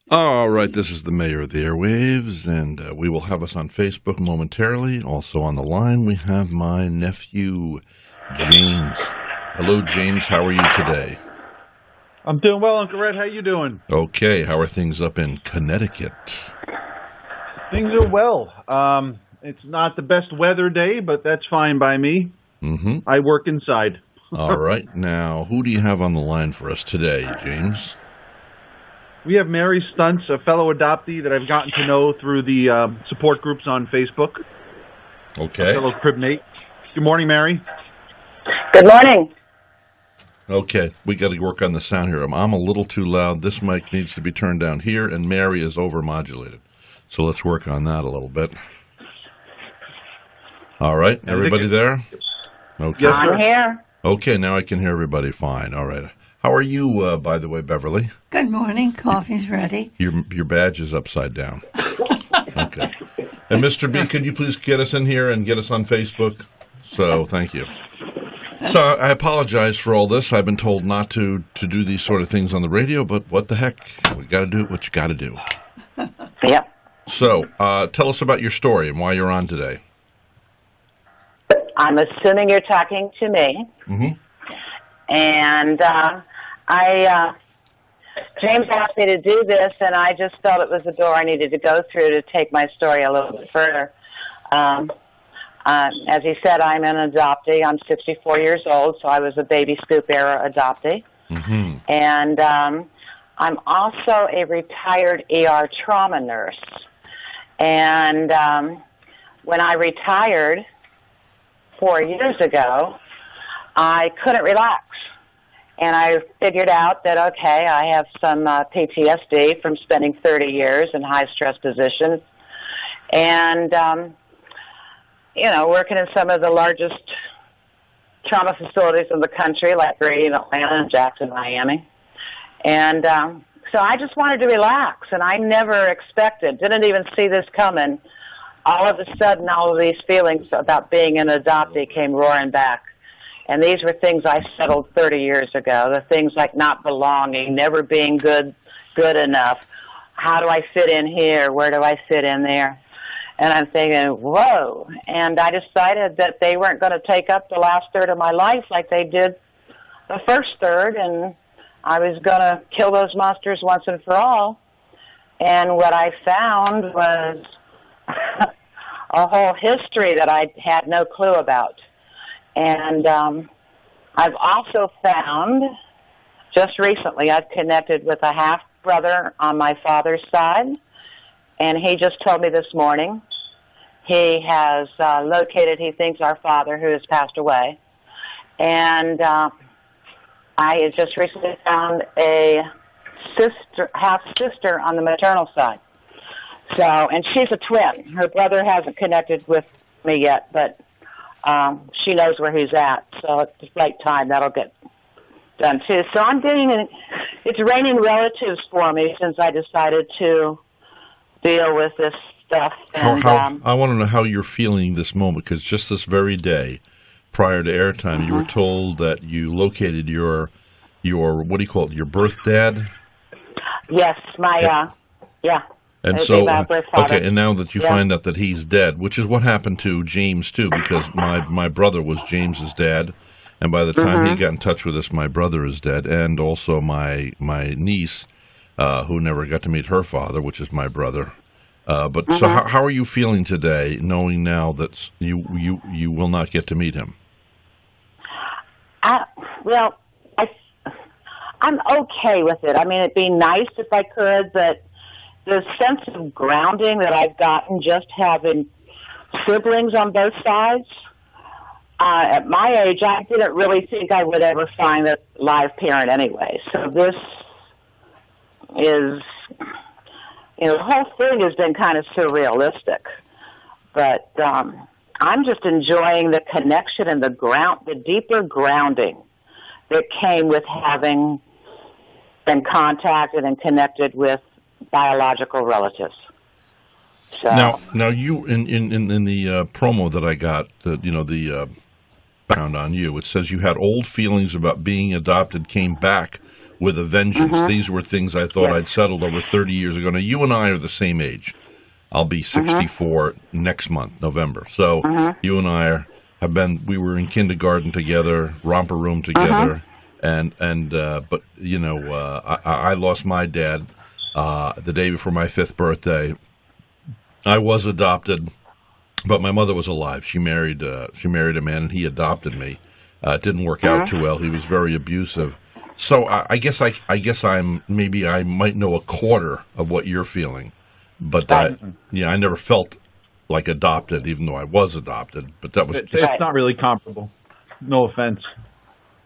All right, this is the mayor of the Airwaves, and we will have us on Facebook momentarily. Also on the line, we have my nephew, James. Hello, James. How are you today? I'm doing well, Uncle Rhett. How you doing? Okay. How are things up in Connecticut? Things are well. It's not the best weather day, but that's fine by me. Mm-hmm. I work inside. All right. Now, who do you have on the line for us today, James? We have Mary Stuntz, a fellow adoptee that I've gotten to know through the support groups on Facebook. Okay. A fellow cribmate. Good morning, Mary. Good morning. Okay, we got to work on the sound here. I'm a little too loud. This mic needs to be turned down here, and Mary is overmodulated. So let's work on that a little bit. All right, everybody there? Okay. Yes, I'm here. Okay, now I can hear everybody fine. All right. How are you, by the way, Beverly? Good morning. Coffee's ready. Your badge is upside down. Okay. And Mr. B, could you please get us in here and get us on Facebook? So, thank you. So, I apologize for all this. I've been told not to do these sort of things on the radio, but what the heck? We got to do what you got to do. Yep. So, tell us about your story and why you're on today. I'm assuming you're talking to me. Mm-hmm. And James asked me to do this, and I just felt it was the door I needed to go through to take my story a little bit further. As he said, I'm an adoptee. I'm 64 years old, so I was a baby scoop era adoptee. Mm-hmm. And I'm also a retired ER trauma nurse. And when I retired 4 years ago, I couldn't relax. And I figured out that, okay, I have some PTSD from spending 30 years in high-stress positions. And, working in some of the largest trauma facilities in the country, like Grady in Atlanta and Jackson, Miami. And so I just wanted to relax, and I never expected, didn't even see this coming. All of a sudden, all of these feelings about being an adoptee came roaring back. And these were things I settled 30 years ago, the things like not belonging, never being good enough. How do I fit in here? Where do I fit in there? And I'm thinking, whoa. And I decided that they weren't going to take up the last third of my life like they did the first third, and I was going to kill those monsters once and for all. And what I found was a whole history that I had no clue about. And I've also found, just recently, I've connected with a half-brother on my father's side, and he just told me this morning he has located, he thinks, our father who has passed away. And I just recently found a half-sister on the maternal side. So, and she's a twin. Her brother hasn't connected with me yet, but she knows where he's at. So at the right time, that'll get done too. So I'm it's raining relatives for me since I decided to deal with this stuff. And, I want to know how you're feeling this moment, because just this very day, prior to airtime, Mm-hmm. you were told that you located your what do you call it, your birth dad? Yes, my yeah. And It'd so, be my birth father. okay, and now that you find out that he's dead, which is what happened to James too, because my brother was James's dad, and by the time he got in touch with us, my brother is dead, and also my niece, who never got to meet her father, which is my brother. So how are you feeling today, knowing now that you will not get to meet him? I'm okay with it. I mean, it'd be nice if I could, but the sense of grounding that I've gotten just having siblings on both sides, at my age, I didn't really think I would ever find a live parent anyway. So this is, the whole thing has been kind of surrealistic. But I'm just enjoying the connection and the deeper grounding that came with having been contacted and connected with biological relatives. So now you in the promo that I got, the background on you, it says you had old feelings about being adopted came back with a vengeance. These were things I thought I'd settled over 30 years ago. Now, you and I are the same age. I'll be 64 next month, November. So you and I we were in kindergarten together, romper room together, but I lost my dad the day before my 5th birthday. I was adopted, but my mother was alive. She married a man, and he adopted me. It didn't work out too well. He was very abusive. So I guess I might know a quarter of what you're feeling. But I never felt like adopted, even though I was adopted. But that was it's not really comparable. No offense.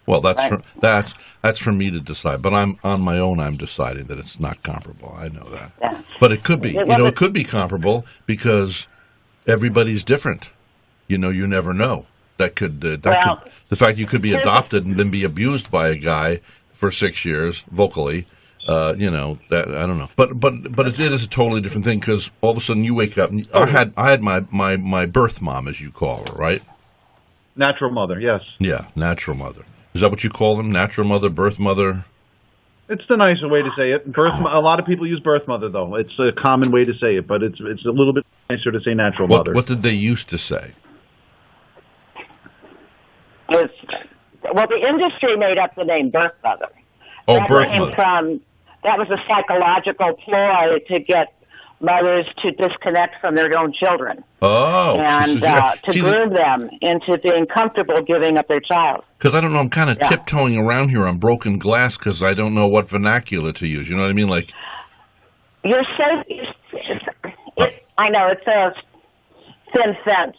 Well, that's for me to decide. But I'm on my own. I'm deciding that it's not comparable. I know that. Yeah. But it could be. It could be comparable because everybody's different. You never know. The fact you could be adopted and then be abused by a guy for 6 years vocally. That I don't know, but it is a totally different thing because all of a sudden you wake up. And I had my birth mom, as you call her, right? Natural mother, yes. Yeah, natural mother. Is that what you call them? Natural mother, birth mother? It's the nicer way to say it. A lot of people use birth mother, though. It's a common way to say it, but it's a little bit nicer to say natural mother. What did they used to say? The industry made up the name birth mother. Oh, birth mother. That was a psychological ploy to get mothers to disconnect from their own children. Oh. And to groom them into being comfortable giving up their child. Because I don't know, I'm kind of tiptoeing around here on broken glass because I don't know what vernacular to use. You know what I mean? Like, you're safe. I know, it's a thin fence.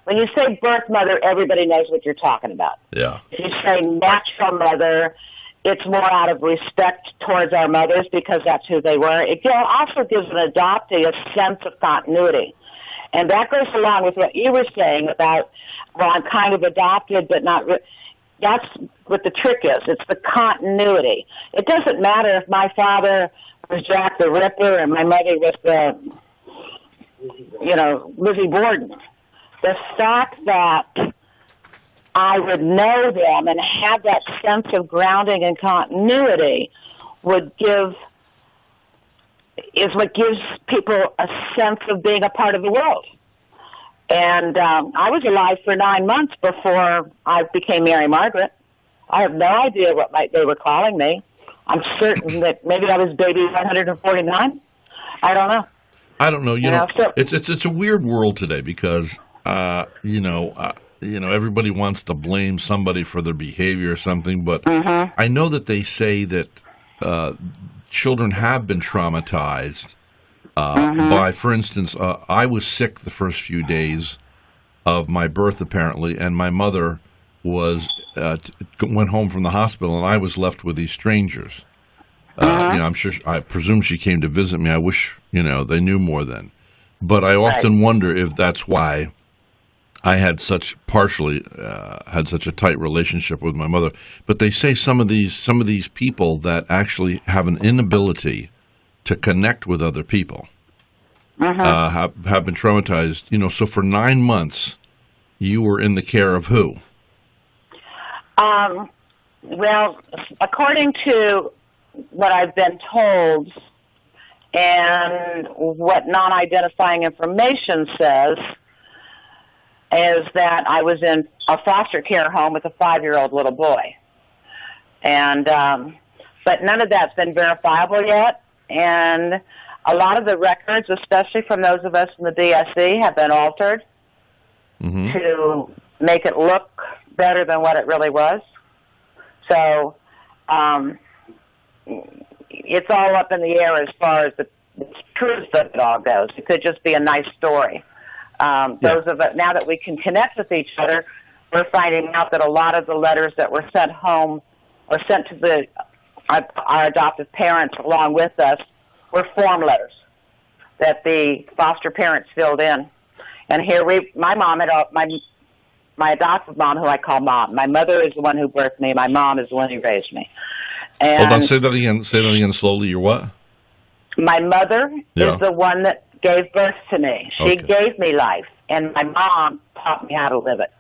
When you say birth mother, everybody knows what you're talking about. Yeah. If you say natural mother, it's more out of respect towards our mothers because that's who they were. It also gives an adoptee a sense of continuity. And that goes along with what you were saying about, well, I'm kind of adopted, but not that's what the trick is. It's the continuity. It doesn't matter if my father was Jack the Ripper and my mother was Lizzie Borden. The fact that I would know them and have that sense of grounding and continuity is what gives people a sense of being a part of the world. And I was alive for 9 months before I became Mary Margaret. I have no idea what they were calling me. I'm certain that maybe I was baby 149. I don't know. I don't know. It's a weird world today because everybody wants to blame somebody for their behavior or something, but I know that they say that children have been traumatized by, for instance, I was sick the first few days of my birth, apparently, and my mother went home from the hospital, and I was left with these strangers. I presume she came to visit me. I wish, they knew more then. But I often wonder if that's why I had such a tight relationship with my mother. But they say some of these people that actually have an inability to connect with other people have been traumatized. So for 9 months, you were in the care of who? Well, according to what I've been told and what non-identifying information says, is that I was in a foster care home with a 5-year-old little boy. And but none of that's been verifiable yet. And a lot of the records, especially from those of us in the DSC, have been altered to make it look better than what it really was. So it's all up in the air as far as the truth of it all goes. It could just be a nice story. Those of us, now that we can connect with each other, we're finding out that a lot of the letters that were sent home or sent to our adoptive parents along with us were form letters that the foster parents filled in. And here my mom had my adoptive mom, who I call Mom. My mother is the one who birthed me. My mom is the one who raised me. And hold on, say that again slowly. You're what? My mother is the one that gave birth to me. She gave me life, and my mom taught me how to live it.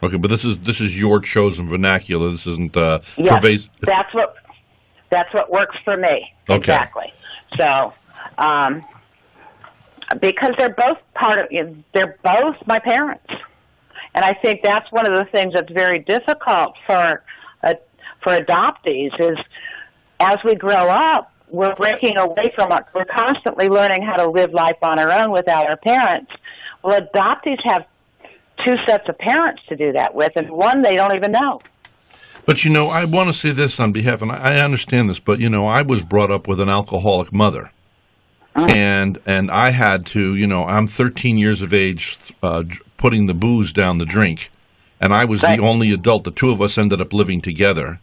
Okay, but this is your chosen vernacular. This isn't yes, pervasive. That's what works for me. Okay. Exactly. So, because they're both they're both my parents. And I think that's one of the things that's very difficult for adoptees is as we grow up, we're breaking away from it. We're constantly learning how to live life on our own without our parents. Well, adoptees have two sets of parents to do that with, and one they don't even know. But, I want to say this on behalf, and I understand this, but, I was brought up with an alcoholic mother. And I had to, I'm 13 years of age putting the booze down the drink, and I was the only adult. The two of us ended up living together.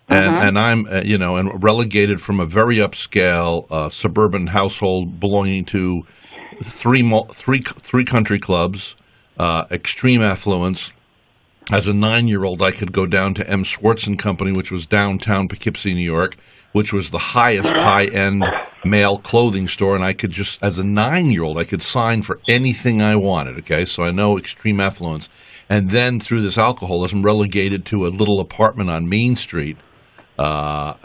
And I'm, and relegated from a very upscale suburban household belonging to three country clubs, extreme affluence. As a 9-year-old, I could go down to M. Schwartz and Company, which was downtown Poughkeepsie, New York, which was the highest high-end male clothing store, and I could just, as a 9-year-old, I could sign for anything I wanted, okay? So I know extreme affluence. And then through this alcoholism, relegated to a little apartment on Main Street, pouring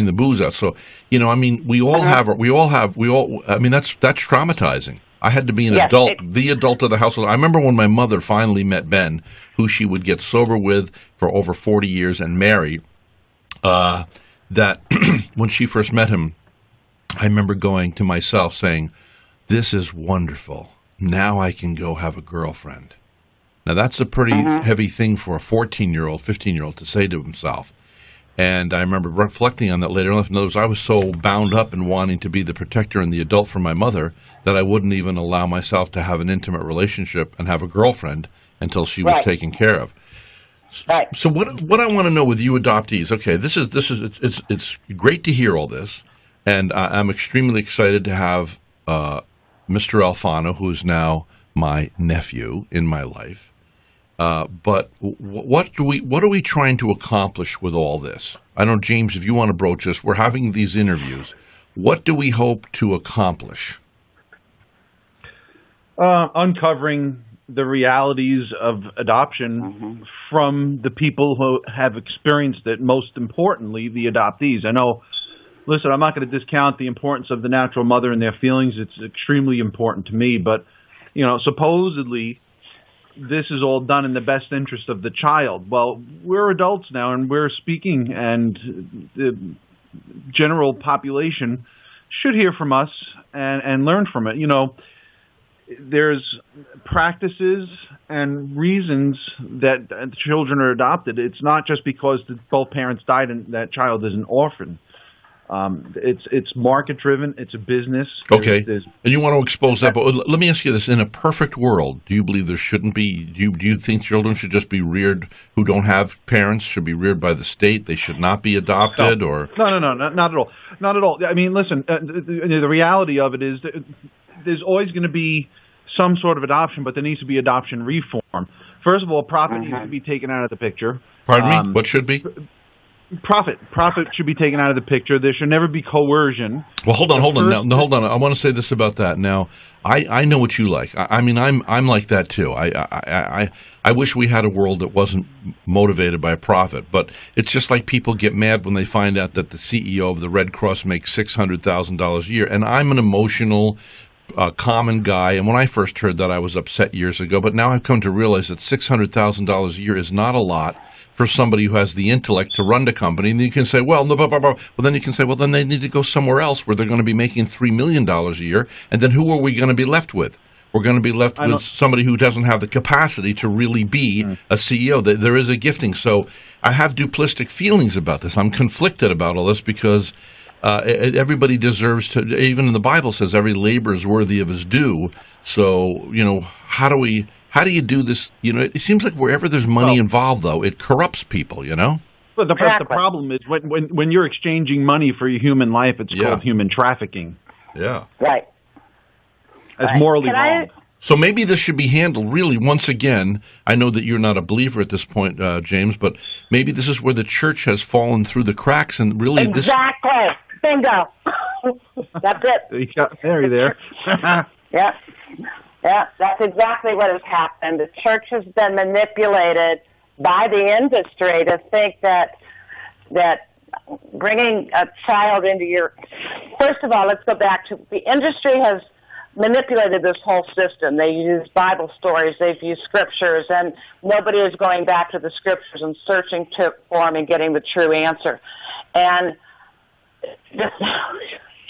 the booze out. So, we all have, that's traumatizing. I had to be an adult, the adult of the household. I remember when my mother finally met Ben, who she would get sober with for over 40 years and marry, that when she first met him, I remember going to myself saying, this is wonderful. Now I can go have a girlfriend. Now, that's a pretty heavy thing for a 14-year-old, 15-year-old to say to himself. And I remember reflecting on that later on. In other words, I was so bound up in wanting to be the protector and the adult for my mother that I wouldn't even allow myself to have an intimate relationship and have a girlfriend until she was taken care of. Right. So what I want to know with you adoptees, okay, it's great to hear all this, and I'm extremely excited to have Mr. Alfano, who is now my nephew in my life. But what are we trying to accomplish with all this? I know, James, if you want to broach this, we're having these interviews. What do we hope to accomplish? Uncovering the realities of adoption from the people who have experienced it, most importantly, the adoptees. I know, listen, I'm not going to discount the importance of the natural mother and their feelings. It's extremely important to me. But, supposedly this is all done in the best interest of the child. Well, we're adults now, and we're speaking, and the general population should hear from us and learn from it. There's practices and reasons that children are adopted. It's not just because both parents died and that child is an orphan. It's market-driven. It's a business. Okay. And you want to expose that. But let me ask you this. In a perfect world, do you believe there shouldn't be – do you think children should just be reared who don't have parents, should be reared by the state? They should not be adopted? No, or not at all. Not at all. I mean, listen, the reality of it is there's always going to be some sort of adoption, but there needs to be adoption reform. First of all, profit needs to be taken out of the picture. Pardon me? What should be? Profit should be taken out of the picture. There should never be coercion. Well, hold on. Hold on. I want to say this about that. Now, I know what you like. I mean, I'm like that too. I wish we had a world that wasn't motivated by profit. But it's just like people get mad when they find out that the CEO of the Red Cross makes $600,000 a year, and I'm an emotional, common guy. And when I first heard that, I was upset years ago. But now I've come to realize that $600,000 a year is not a lot for somebody who has the intellect to run the company. And then you can say, well, then you can say, well, then they need to go somewhere else where they're going to be making $3 million a year. And then who are we going to be left with? We're going to be left with somebody who doesn't have the capacity to really be a CEO. There is a gifting. So I have duplistic feelings about this. I'm conflicted about all this because everybody deserves to, even in the Bible says every labor is worthy of his due. So, how do you do this? It seems like wherever there's money involved, though, it corrupts people, But the problem is when you're exchanging money for your human life, it's called human trafficking. Yeah. Right. It's morally wrong. So maybe this should be handled really, once again, I know that you're not a believer at this point, James, but maybe this is where the church has fallen through the cracks and really Exactly. Bingo. That's it. There. Yeah. Yeah, that's exactly what has happened. The church has been manipulated by the industry to think that bringing a child into your... First of all, let's go back to... The industry has manipulated this whole system. They use Bible stories, they've used scriptures, and nobody is going back to the scriptures and searching for them and getting the true answer. And this,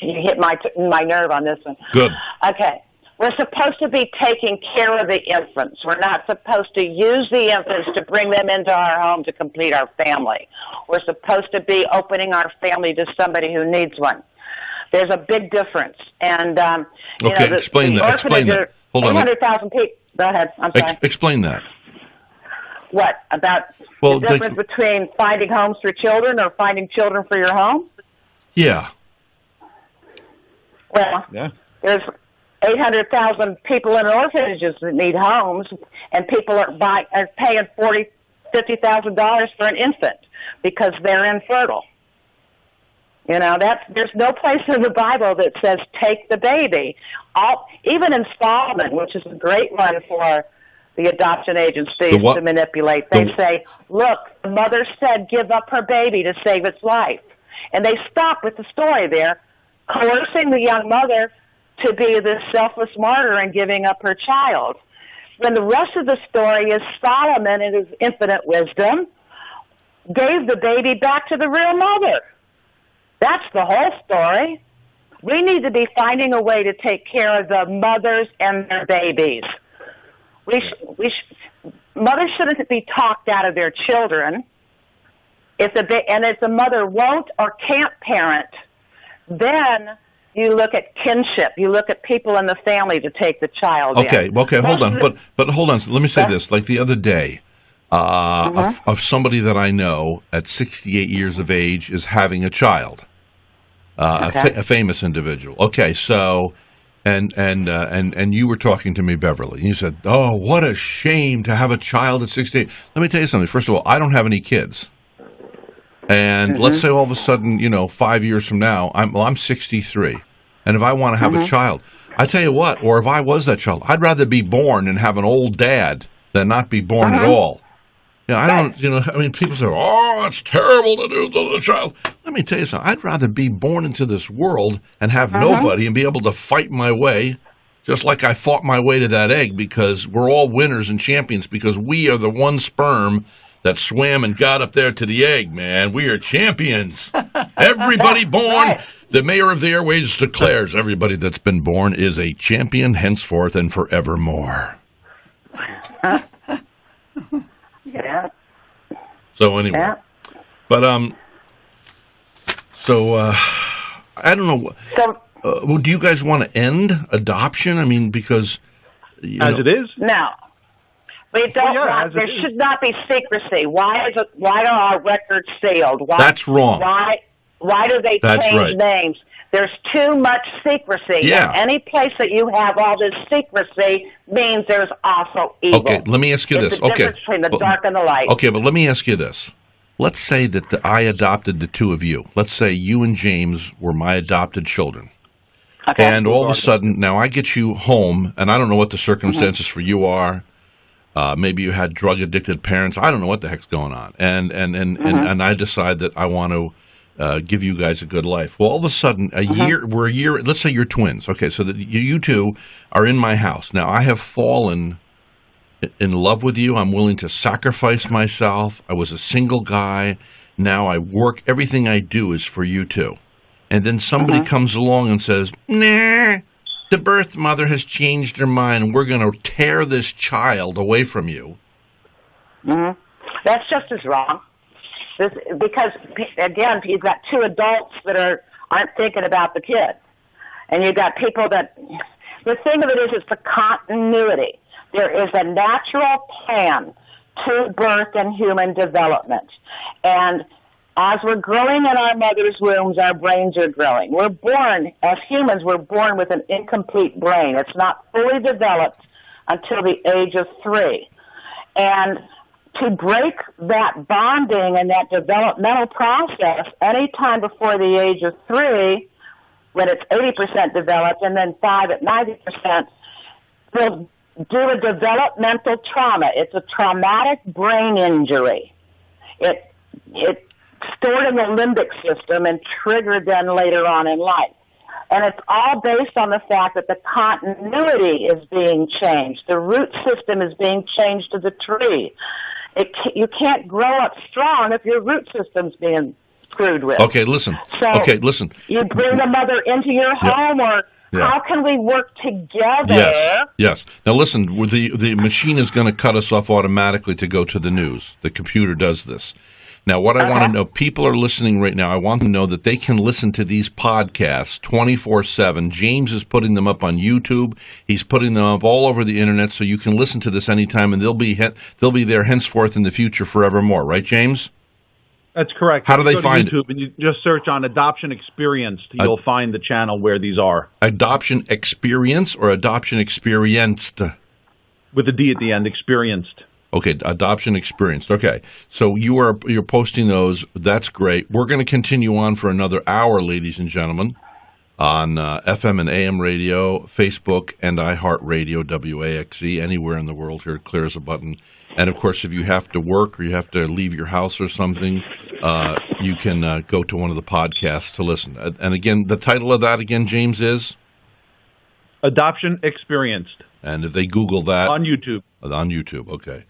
you hit my nerve on this one. Good. Okay. We're supposed to be taking care of the infants. We're not supposed to use the infants to bring them into our home to complete our family. We're supposed to be opening our family to somebody who needs one. There's a big difference. And okay, explain that. Explain that. Hold on. 800,000 people. Go ahead. I'm sorry. Explain that. What about the difference between finding homes for children or finding children for your home? Yeah. Well, there's 800,000 people in orphanages that need homes, and people are paying $50,000 for an infant because they're infertile. You know, there's no place in the Bible that says take the baby. Even in Solomon, which is a great one for the adoption agencies to manipulate, they say, look, the mother said give up her baby to save its life. And they stop with the story there, coercing the young mother to be this selfless martyr and giving up her child. When the rest of the story is Solomon in his infinite wisdom gave the baby back to the real mother. That's the whole story. We need to be finding a way to take care of the mothers and their babies. Mothers shouldn't be talked out of their children. If the mother won't or can't parent, then you look at kinship. You look at people in the family to take the child in. Okay, hold on. But hold on. Let me say this. Like the other day, of somebody that I know at 68 years of age is having a child, a famous individual. Okay, so, and you were talking to me, Beverly, and you said, oh, what a shame to have a child at 68. Let me tell you something. First of all, I don't have any kids. And let's say all of a sudden, 5 years from now, I'm 63, and if I want to have a child, I tell you what, or if I was that child, I'd rather be born and have an old dad than not be born at all. People say, oh, it's terrible to do to the child. Let me tell you something. I'd rather be born into this world and have nobody and be able to fight my way, just like I fought my way to that egg, because we're all winners and champions, because we are the one sperm that swam and got up there to the egg, man. We are champions. Everybody born, the mayor of the Airwaves declares, everybody that's been born is a champion henceforth and forevermore. Yeah. So anyway, but I don't know. So, do you guys want to end adoption? I mean, because it is. No. We don't want, there should not be secrecy. Why are our records sealed? That's wrong. Why do they change names? There's too much secrecy. Yeah. And any place that you have all this secrecy means there's also evil. Okay, let me ask you this. The difference between the dark and the light. Okay, but let me ask you this. Let's say that I adopted the two of you. Let's say you and James were my adopted children. Okay. And all of a sudden, now I get you home, and I don't know what the circumstances for you are. Maybe you had drug-addicted parents. I don't know what the heck's going on. And I decide that I want to give you guys a good life. Well, all of a sudden, we're a year, let's say you're twins. Okay, so that you two are in my house. Now, I have fallen in love with you. I'm willing to sacrifice myself. I was a single guy. Now I work. Everything I do is for you two. And then somebody comes along and says, nah, the birth mother has changed her mind. We're going to tear this child away from you. That's just as wrong. Because, again, you've got two adults that aren't thinking about the kid. And you've got people that... The thing of it is, it's the continuity. There is a natural plan to birth and human development. And as we're growing in our mother's wombs, our brains are growing. We're born, as humans, we're born with an incomplete brain. It's not fully developed until the age of 3. And to break that bonding and that developmental process any time before the age of 3, when it's 80% developed, and then 5 at 90%, will due to developmental trauma. It's a traumatic brain injury. It stored in the limbic system and triggered then later on in life. And it's all based on the fact that the continuity is being changed. The root system is being changed to the tree. You can't grow up strong if your root system's being screwed with. Okay, listen. You bring the mother into your home, or how can we work together? Yes. Now listen, the machine is going to cut us off automatically to go to the news. The computer does this. Now, what I want to know, people are listening right now. I want them to know that they can listen to these podcasts 24/7. James is putting them up on YouTube. He's putting them up all over the internet, so you can listen to this anytime, and they'll be there henceforth in the future forevermore. Right, James? That's correct. How do they find YouTube and you just search on Adoption Experienced. You'll find the channel where these are. Adoption Experience or Adoption Experienced? With a D at the end, Experienced. Okay, Adoption Experienced. Okay, so you're posting those. That's great. We're going to continue on for another hour, ladies and gentlemen, on FM and AM radio, Facebook, and iHeartRadio, WAXE, anywhere in the world here. It clears a button. And, of course, if you have to work or you have to leave your house or something, you can go to one of the podcasts to listen. And, again, the title of that, again, James, is? Adoption Experienced. And if they Google that? On YouTube. On YouTube, okay.